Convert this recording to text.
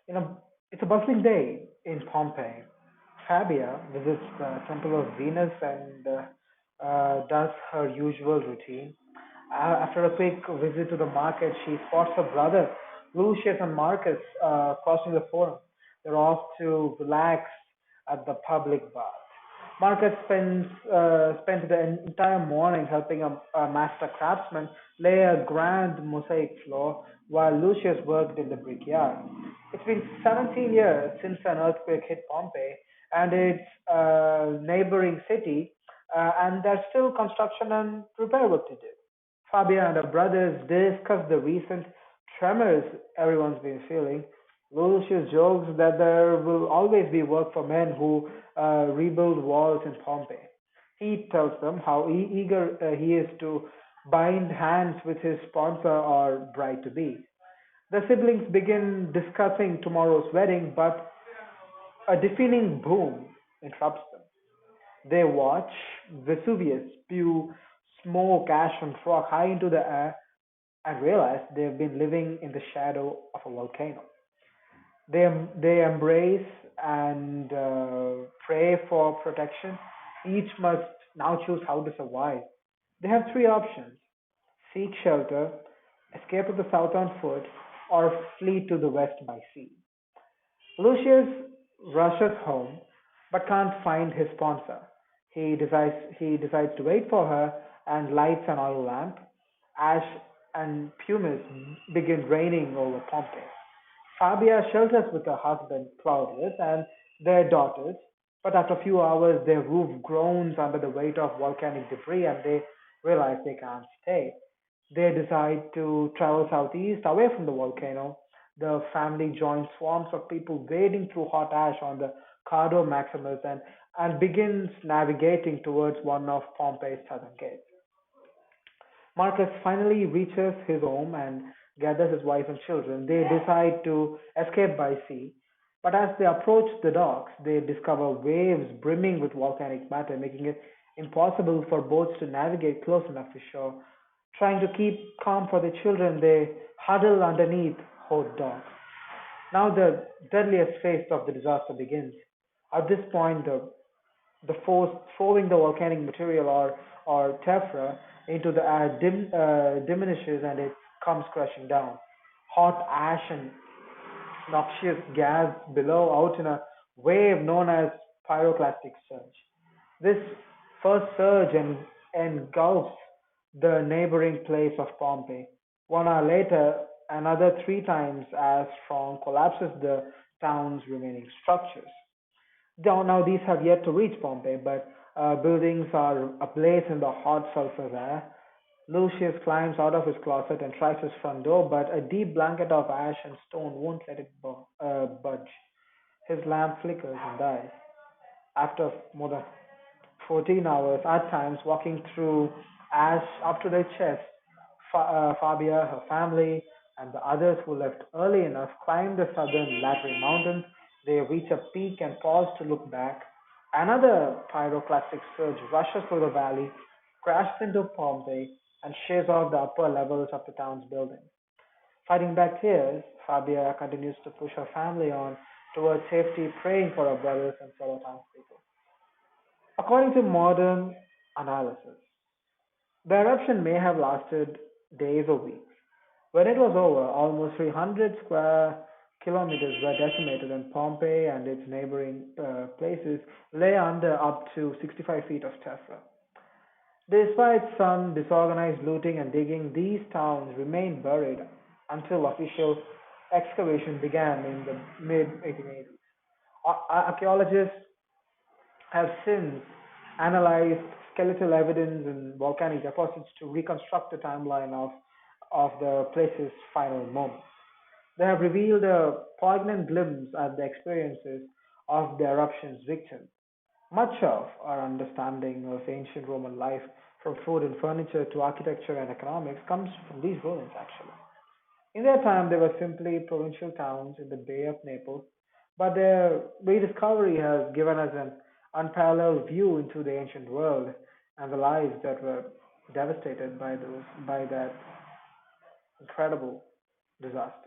You know, it's a bustling day in Pompeii. Fabia visits the Temple of Venus and does her usual routine. After a quick visit to the market, she spots her brother, Lucius and Marcus, crossing the forum. They're off to relax at the public bath. Marcus spends the entire morning helping a master craftsman lay a grand mosaic floor while Lucius worked in the brickyard. It's been 17 years since an earthquake hit Pompeii and its neighboring city, and there's still construction and repair work to do. Fabia and her brothers discuss the recent tremors everyone's been feeling. Lucius jokes that there will always be work for men who rebuild walls in Pompeii. He tells them how eager he is to bind hands with his sponsor or bride to be. The siblings begin discussing tomorrow's wedding, but a deafening boom interrupts them. They watch Vesuvius spew smoke, ash, and fog high into the air and realize they've been living in the shadow of a volcano. They embrace and pray for protection. Each must now choose how to survive. They have three options: seek shelter, escape to the south on foot, or flee to the west by sea. Lucius rushes home but can't find his sponsor. He decides to wait for her and lights an oil lamp. Ash and pumice begin raining over Pompeii. Fabia shelters with her husband Claudius and their daughters, but after a few hours their roof groans under the weight of volcanic debris and they realize they can't stay. They decide to travel southeast away from the volcano. The family joins swarms of people wading through hot ash on the Cardo Maximus and begins navigating towards one of Pompeii's southern gates. Marcus finally reaches his home and gathers his wife and children. They decide to escape by sea, but as they approach the docks, they discover waves brimming with volcanic matter, making it impossible for boats to navigate close enough to shore. Trying to keep calm for the children, they huddle underneath hot docks. Now the deadliest phase of the disaster begins. At this point, the force throwing the volcanic material or tephra into the air diminishes and it comes crashing down. Hot ash and noxious gas below out in a wave known as pyroclastic surge. This first surge engulfs the neighboring place of Pompeii. 1 hour later, another three times as strong collapses the town's remaining structures. Now these have yet to reach Pompeii, but buildings are ablaze in the hot sulfur air. Lucius climbs out of his closet and tries his front door, but a deep blanket of ash and stone won't let it budge. His lamp flickers and dies. After more than 14 hours, at times walking through ash up to their chest, Fabia, her family, and the others who left early enough climb the southern Lateran mountains. They reach a peak and pause to look back. Another pyroclastic surge rushes through the valley, crashes into Pompeii, and shares off the upper levels of the town's buildings. Fighting back tears, Fabia continues to push her family on towards safety, praying for her brothers and fellow townspeople. According to modern analysis, the eruption may have lasted days or weeks. When it was over, almost 300 square kilometers were decimated, and Pompeii and its neighboring places lay under up to 65 feet of tephra. Despite some disorganized looting and digging, these towns remained buried until official excavation began in the mid 1880s. Archaeologists have since analyzed skeletal evidence and volcanic deposits to reconstruct the timeline of the place's final moments. They have revealed a poignant glimpse at the experiences of the eruption's victims. Much of our understanding of ancient Roman life, from food and furniture to architecture and economics, comes from these ruins, actually. In their time, they were simply provincial towns in the Bay of Naples, but their rediscovery has given us an unparalleled view into the ancient world and the lives that were devastated by that incredible disaster.